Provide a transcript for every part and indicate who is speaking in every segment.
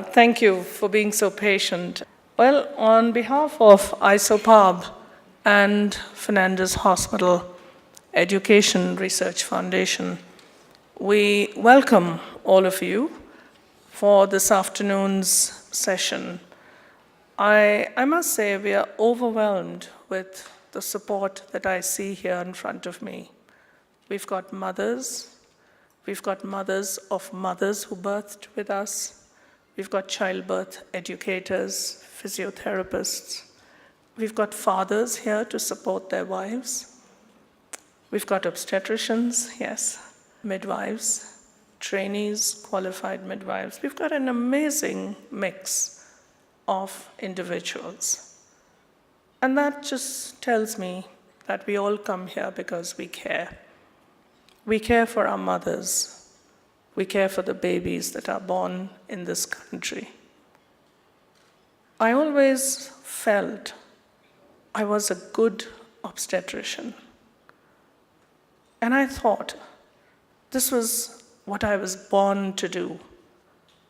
Speaker 1: Thank you for being so patient. Well, on behalf of ISOPARB and Fernandez Hospital Education Research Foundation, we welcome all of you for this afternoon's session. I must say we are overwhelmed with the support that I see here in front of me. We've got mothers of mothers who birthed with us. We've got childbirth educators, physiotherapists. We've got fathers here to support their wives. We've got obstetricians, yes, midwives, trainees, qualified midwives. We've got an amazing mix of individuals. And that just tells me that we all come here because we care. We care for our mothers. We care for the babies that are born in this country. I always felt I was a good obstetrician. And I thought this was what I was born to do.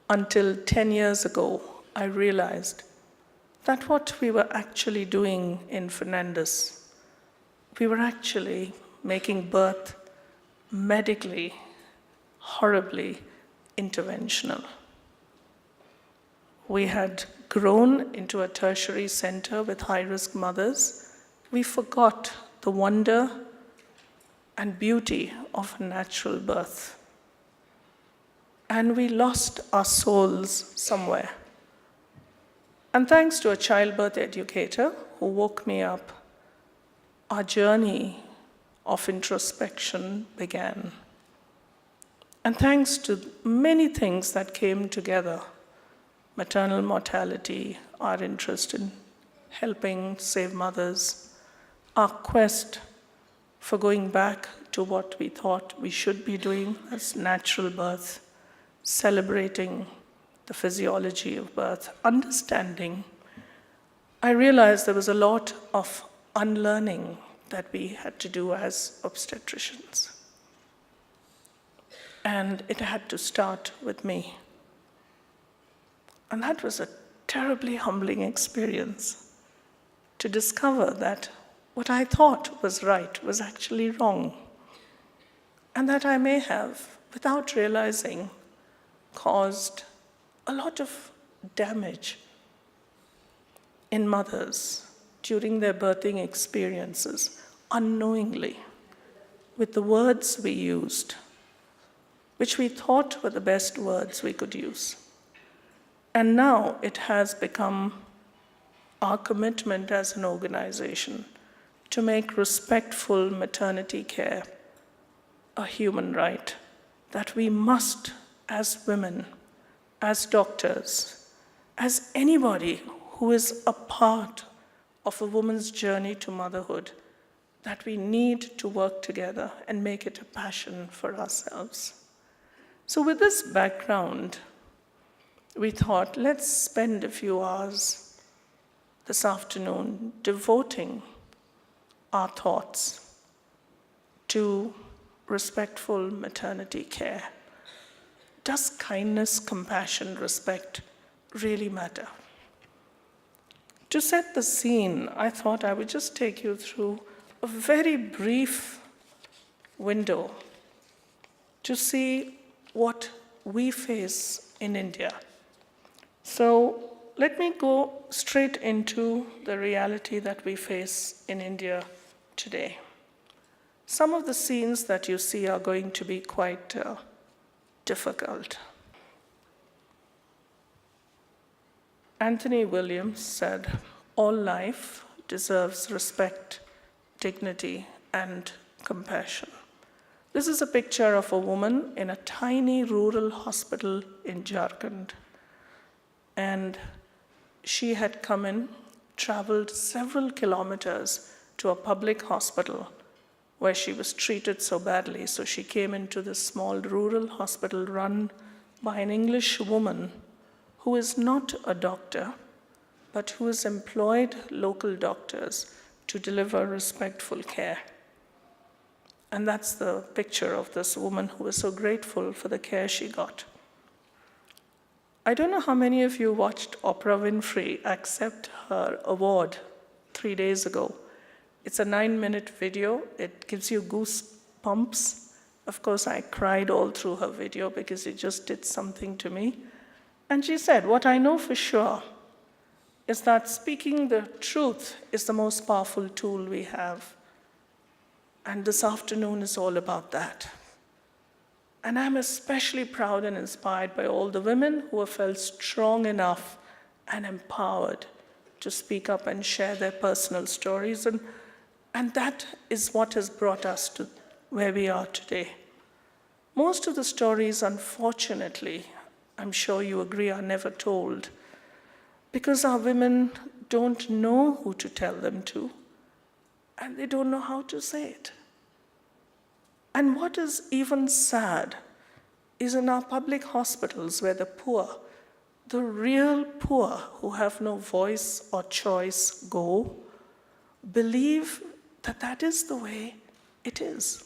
Speaker 1: Until 10 years ago, I realized that what we were actually doing in Fernandez, we were actually making birth medically horribly interventional. We had grown into a tertiary center with high-risk mothers. We forgot the wonder and beauty of a natural birth. And we lost our souls somewhere. And thanks to a childbirth educator who woke me up, our journey of introspection began. And thanks to many things that came together, maternal mortality, our interest in helping save mothers, our quest for going back to what we thought we should be doing as natural birth, celebrating the physiology of birth, understanding, I realized there was a lot of unlearning that we had to do as obstetricians. And it had to start with me. And that was a terribly humbling experience to discover that what I thought was right was actually wrong. And that I may have, without realizing, caused a lot of damage in mothers during their birthing experiences, unknowingly, with the words we used, which we thought were the best words we could use. And now it has become our commitment as an organization to make respectful maternity care a human right, that we must, as women, as doctors, as anybody who is a part of a woman's journey to motherhood, that we need to work together and make it a passion for ourselves. So with this background, we thought, let's spend a few hours this afternoon devoting our thoughts to respectful maternity care. Does kindness, compassion, respect really matter? To set the scene, I thought I would just take you through a very brief window to see what we face in India. So let me go straight into the reality that we face in India today. Some of the scenes that you see are going to be quite difficult. Anthony Williams said, "All life deserves respect, dignity, and compassion." This is a picture of a woman in a tiny rural hospital in Jharkhand. And she had come in, traveled several kilometers to a public hospital where she was treated so badly. So she came into this small rural hospital run by an English woman who is not a doctor, but who has employed local doctors to deliver respectful care. And that's the picture of this woman who was so grateful for the care she got. I don't know how many of you watched Oprah Winfrey accept her award 3 days ago. It's a 9-minute video. It gives you goosebumps. Of course, I cried all through her video because it just did something to me. And she said, "What I know for sure is that speaking the truth is the most powerful tool we have. And this afternoon is all about that." And I'm especially proud and inspired by all the women who have felt strong enough and empowered to speak up and share their personal stories. And that is what has brought us to where we are today. Most of the stories, unfortunately, I'm sure you agree, are never told because our women don't know who to tell them to, and they don't know how to say it. And what is even sad is in our public hospitals where the poor, the real poor who have no voice or choice go, believe that that is the way it is.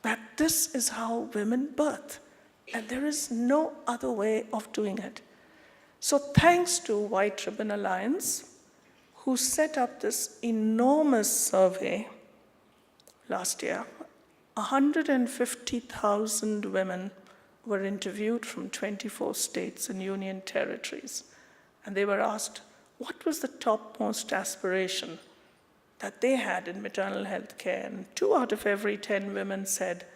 Speaker 1: That this is how women birth, and there is no other way of doing it. So thanks to White Ribbon Alliance, who set up this enormous survey last year, 150,000 women were interviewed from 24 states and union territories. And they were asked what was the topmost aspiration that they had in maternal health care. And 2 out of every 10 women said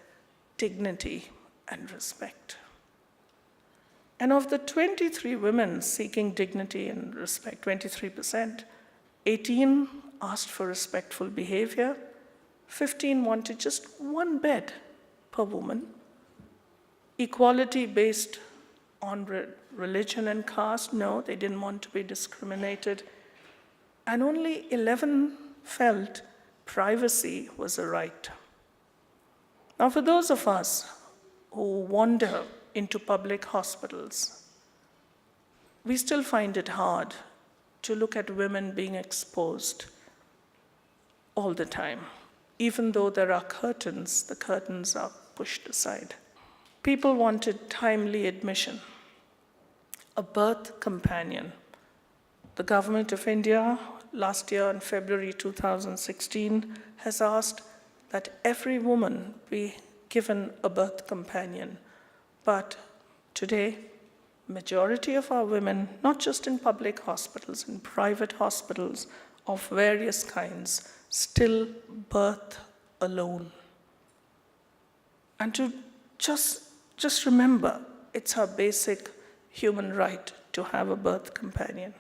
Speaker 1: dignity and respect. And of the 23 women seeking dignity and respect, 23%, 18 asked for respectful behavior, 15 wanted just 1 bed per woman, equality based on religion and caste, no, they didn't want to be discriminated, and only 11 felt privacy was a right. Now, for those of us who wander into public hospitals, we still find it hard to look at women being exposed all the time. Even though there are curtains, the curtains are pushed aside. People wanted timely admission, a birth companion. The government of India, last year in February 2016, has asked that every woman be given a birth companion. But today, majority of our women, not just in public hospitals, in private hospitals of various kinds, still birth alone. And to just remember, it's our basic human right to have a birth companion.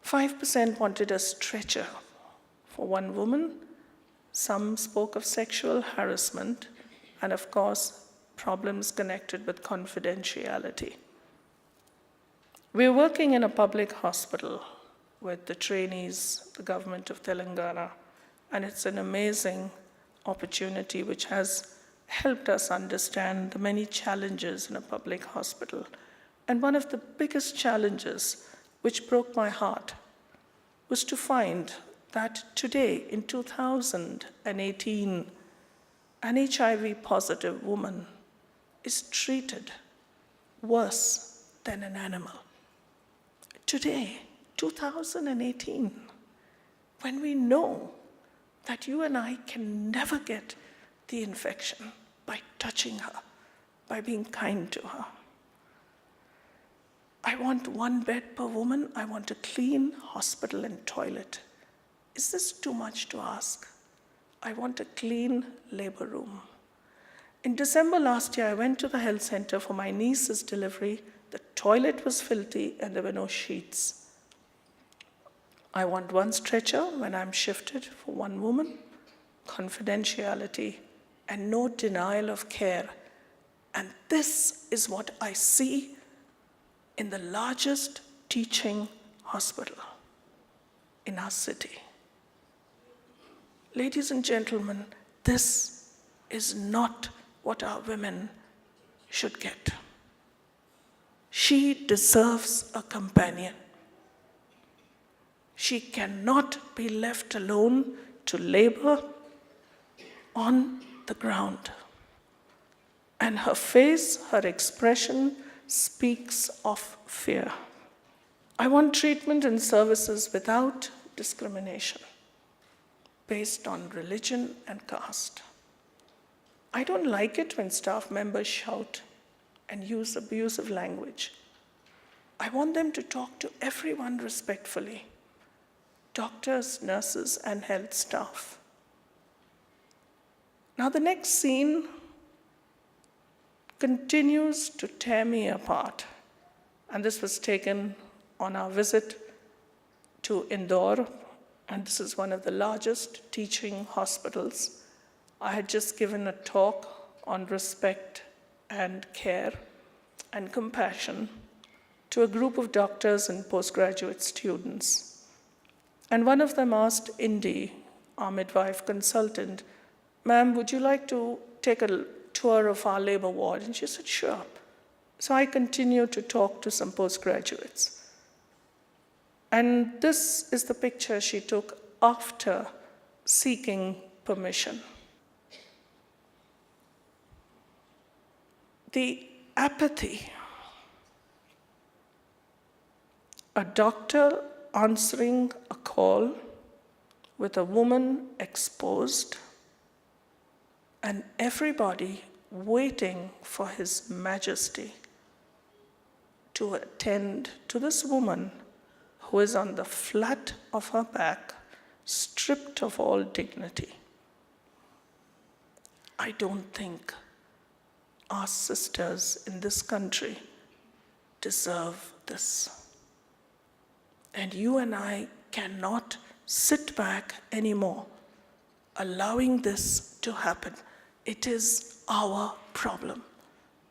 Speaker 1: 5% wanted a stretcher for 1 woman. Some spoke of sexual harassment, and of course, problems connected with confidentiality. We're working in a public hospital with the trainees, the government of Telangana, and it's an amazing opportunity which has helped us understand the many challenges in a public hospital. And one of the biggest challenges which broke my heart was to find that today, in 2018, an HIV-positive woman is treated worse than an animal. Today, 2018, when we know that you and I can never get the infection by touching her, by being kind to her. I want 1 bed per woman. I want a clean hospital and toilet. Is this too much to ask? I want a clean labor room. In December last year, I went to the health center for my niece's delivery. The toilet was filthy and there were no sheets. I want 1 stretcher when I'm shifted for 1 woman, confidentiality, and no denial of care. And this is what I see in the largest teaching hospital in our city. Ladies and gentlemen, this is not what our women should get. She deserves a companion. She cannot be left alone to labor on the ground. And her face, her expression speaks of fear. I want treatment and services without discrimination, based on religion and caste. I don't like it when staff members shout and use abusive language. I want them to talk to everyone respectfully, doctors, nurses, and health staff. Now the next scene continues to tear me apart. And this was taken on our visit to Indore, and this is one of the largest teaching hospitals. I had just given a talk on respect and care and compassion to a group of doctors and postgraduate students. And one of them asked Indy, our midwife consultant, "Ma'am, would you like to take a tour of our labor ward?" And she said, "Sure." So I continued to talk to some postgraduates. And this is the picture she took after seeking permission. The apathy. A doctor answering a call with a woman exposed, and everybody waiting for His Majesty to attend to this woman who is on the flat of her back, stripped of all dignity. I don't think our sisters in this country deserve this. And you and I cannot sit back anymore, allowing this to happen. It is our problem.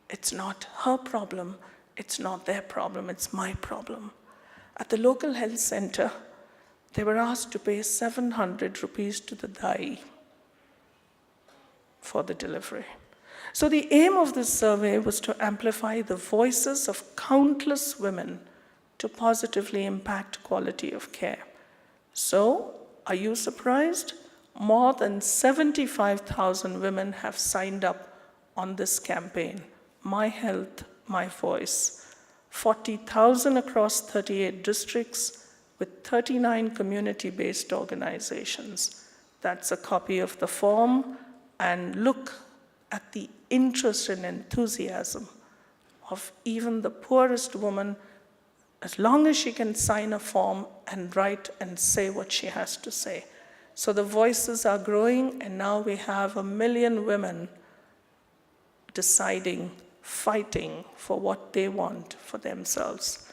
Speaker 1: It's not her problem. It's not their problem. It's my problem. At the local health center, they were asked to pay 700 rupees to the dai for the delivery. So the aim of this survey was to amplify the voices of countless women to positively impact quality of care. So, are you surprised? More than 75,000 women have signed up on this campaign, My Health, My Voice. 40,000 across 38 districts with 39 community-based organizations. That's a copy of the form, and look at the interest and enthusiasm of even the poorest woman, as long as she can sign a form and write and say what she has to say. So the voices are growing, and now we have 1 million women deciding, fighting for what they want for themselves.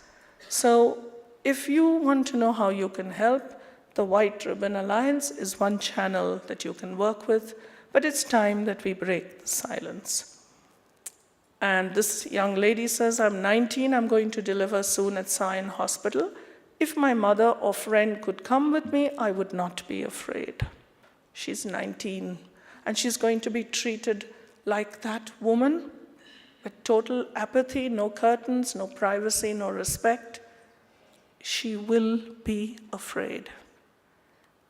Speaker 1: So if you want to know how you can help, the White Ribbon Alliance is one channel that you can work with, but it's time that we break the silence. And this young lady says, "I'm 19, I'm going to deliver soon at Sion Hospital. If my mother or friend could come with me, I would not be afraid." She's 19, and she's going to be treated like that woman, with total apathy, no curtains, no privacy, no respect. She will be afraid.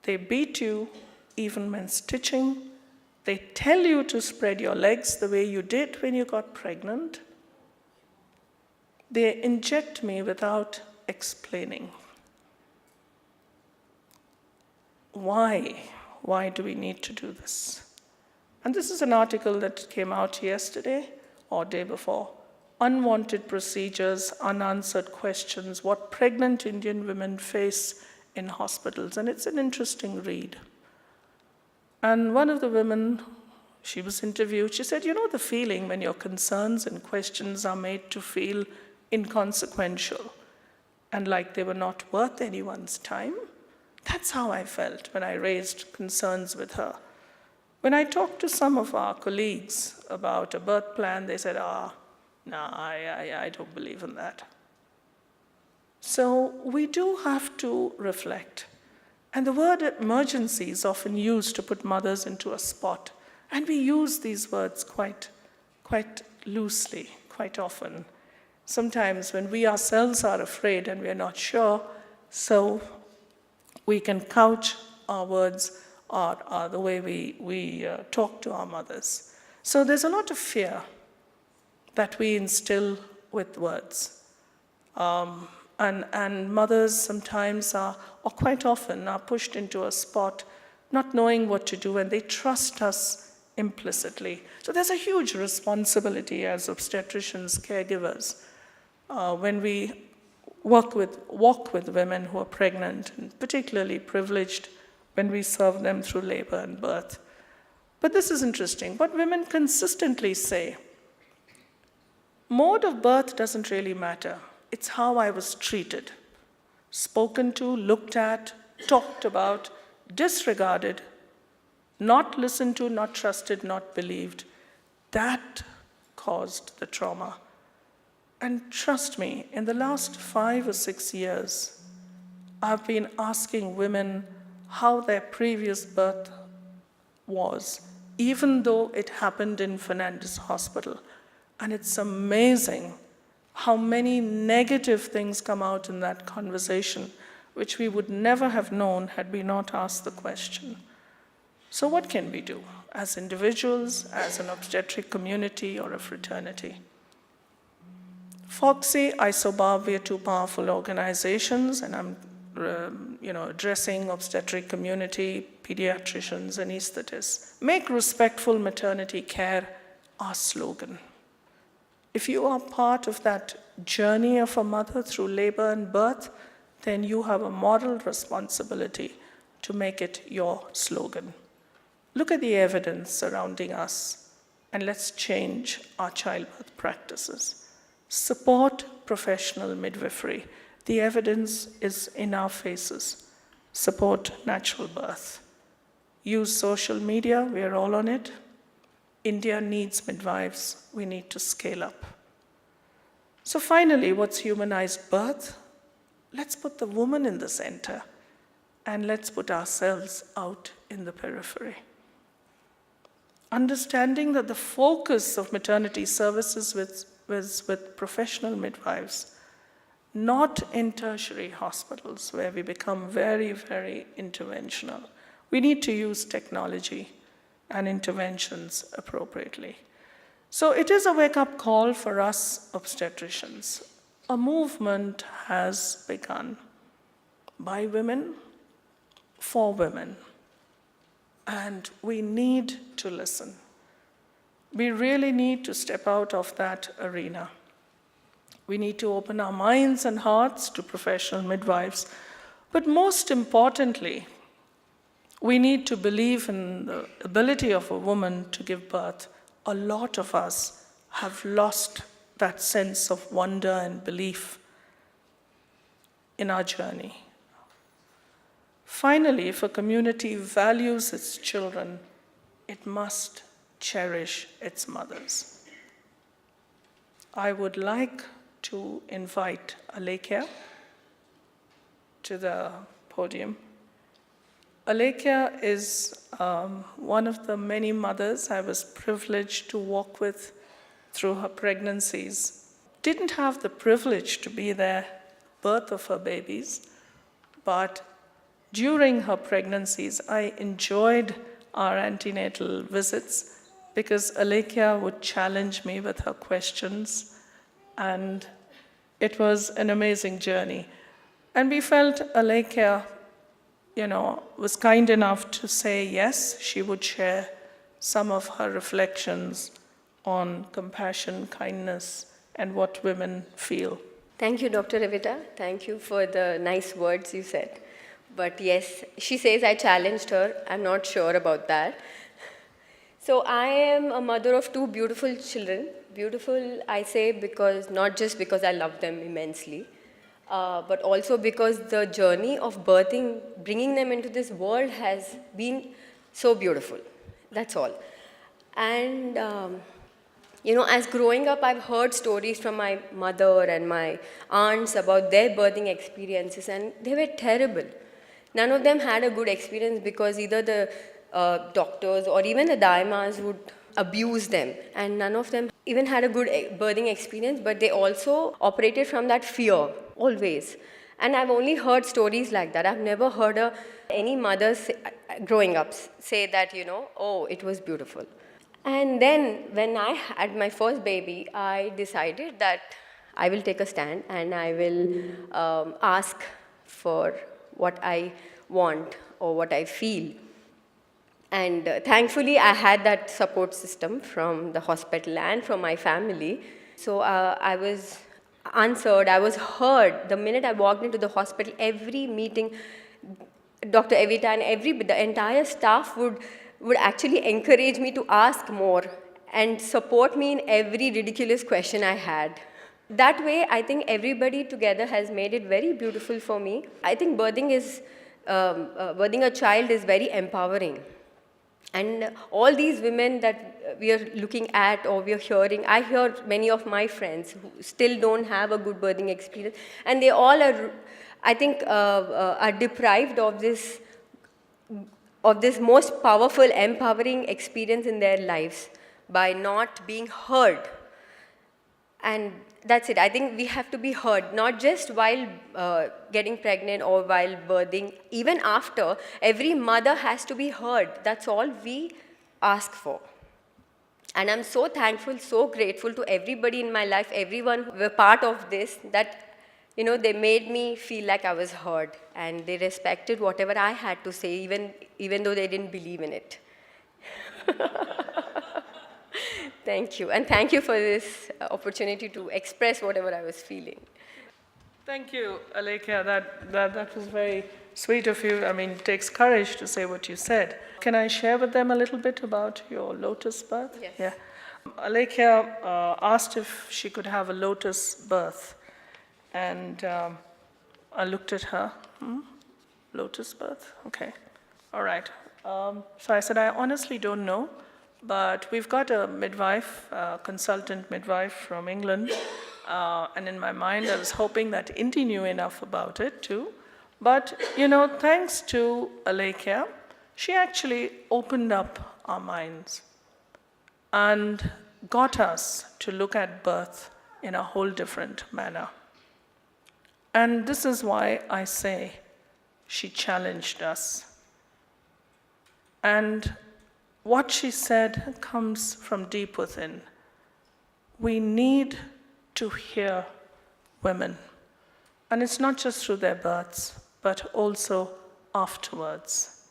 Speaker 1: They beat you even when stitching. They tell you to spread your legs the way you did when you got pregnant. They inject me without explaining. Why? Why do we need to do this? And this is an article that came out yesterday or day before. Unwanted procedures, unanswered questions, what pregnant Indian women face in hospitals. And it's an interesting read. And one of the women, she was interviewed, she said, "You know the feeling when your concerns and questions are made to feel inconsequential and like they were not worth anyone's time?" That's how I felt when I raised concerns with her. When I talked to some of our colleagues about a birth plan, they said, no, I don't believe in that. So we do have to reflect. And the word emergency is often used to put mothers into a spot. And we use these words quite loosely, quite often. Sometimes when we ourselves are afraid and we're not sure, so we can couch our words or the way we talk to our mothers. So there's a lot of fear. that we instill with words. And mothers sometimes are, or quite often, are pushed into a spot not knowing what to do, and they trust us implicitly. So there's a huge responsibility as obstetricians, caregivers, when we walk with women who are pregnant, and particularly privileged when we serve them through labor and birth. But this is interesting. What women consistently say, mode of birth doesn't really matter. It's how I was treated, spoken to, looked at, talked about, disregarded, not listened to, not trusted, not believed. That caused the trauma. And trust me, in the last 5 or 6 years, I've been asking women how their previous birth was, even though it happened in Fernandez Hospital. And it's amazing how many negative things come out in that conversation, which we would never have known had we not asked the question. So what can we do as individuals, as an obstetric community, or a fraternity? FOGSI, ISOPARB, we are two powerful organizations, and I'm addressing obstetric community, pediatricians, and anesthetists. Make respectful maternity care our slogan. If you are part of that journey of a mother through labor and birth, then you have a moral responsibility to make it your slogan. Look at the evidence surrounding us, and let's change our childbirth practices. Support professional midwifery. The evidence is in our faces. Support natural birth. Use social media, we are all on it. India needs midwives, we need to scale up. So finally, what's humanized birth? Let's put the woman in the center, and let's put ourselves out in the periphery. Understanding that the focus of maternity services was with professional midwives, not in tertiary hospitals where we become very, very interventional. We need to use technology and interventions appropriately. So it is a wake-up call for us obstetricians. A movement has begun by women, for women, and we need to listen. We really need to step out of that arena. We need to open our minds and hearts to professional midwives, but most importantly, we need to believe in the ability of a woman to give birth. A lot of us have lost that sense of wonder and belief in our journey. Finally, if a community values its children, it must cherish its mothers. I would like to invite Alekia to the podium. Alekia is one of the many mothers I was privileged to walk with through her pregnancies. Didn't have the privilege to be there, birth of her babies, but during her pregnancies, I enjoyed our antenatal visits because Alekia would challenge me with her questions, and it was an amazing journey. And we felt Alekia was kind enough to say yes, she would share some of her reflections on compassion, kindness, and what women feel.
Speaker 2: Thank you, Dr. Evita. Thank you for the nice words you said. But yes, she says I challenged her. I'm not sure about that. So I am a mother of 2 beautiful children. Beautiful, I say, because not just because I love them immensely, but also because the journey of birthing, bringing them into this world has been so beautiful. That's all. And, as growing up, I've heard stories from my mother and my aunts about their birthing experiences, and they were terrible. None of them had a good experience because either the doctors or even the daimas would abuse them, and none of them even had a good birthing experience, but they also operated from that fear, always. And I've only heard stories like that. I've never heard any mother growing up say that, oh, it was beautiful. And then when I had my first baby, I decided that I will take a stand and I will ask for what I want or what I feel. And thankfully, I had that support system from the hospital and from my family. So I was answered, I was heard. The minute I walked into the hospital, every meeting, Dr. Evita and the entire staff would actually encourage me to ask more and support me in every ridiculous question I had. That way, I think everybody together has made it very beautiful for me. I think birthing a child is very empowering. And all these women that we are looking at or we are hearing, I hear many of my friends who still don't have a good birthing experience, and they all are, I think, are deprived of this most powerful, empowering experience in their lives by not being heard. And that's it. I think we have to be heard, not just while getting pregnant or while birthing. Even after, every mother has to be heard. That's all we ask for. And I'm so thankful, so grateful to everybody in my life, everyone who were part of this, that they made me feel like I was heard. And they respected whatever I had to say, even though they didn't believe in it. Thank you. And thank you for this opportunity to express whatever I was feeling.
Speaker 1: Thank you, Alekhya. That was very sweet of you. I mean, it takes courage to say what you said. Can I share with them a little bit about your lotus birth?
Speaker 2: Yes.
Speaker 1: Yeah. Alekhya asked if she could have a lotus birth. And I looked at her. Lotus birth? Okay. All right. So I said, I honestly don't know. But we've got a midwife, consultant midwife from England, and in my mind I was hoping that Inti knew enough about it too. But, thanks to Alekhya, she actually opened up our minds and got us to look at birth in a whole different manner. And this is why I say she challenged us. And what she said comes from deep within. We need to hear women. And it's not just through their births, but also afterwards,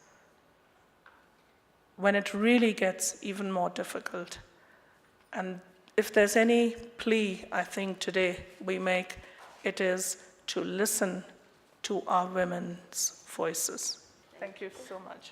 Speaker 1: when it really gets even more difficult. And if there's any plea, I think, today we make, it is to listen to our women's voices. Thank you so much.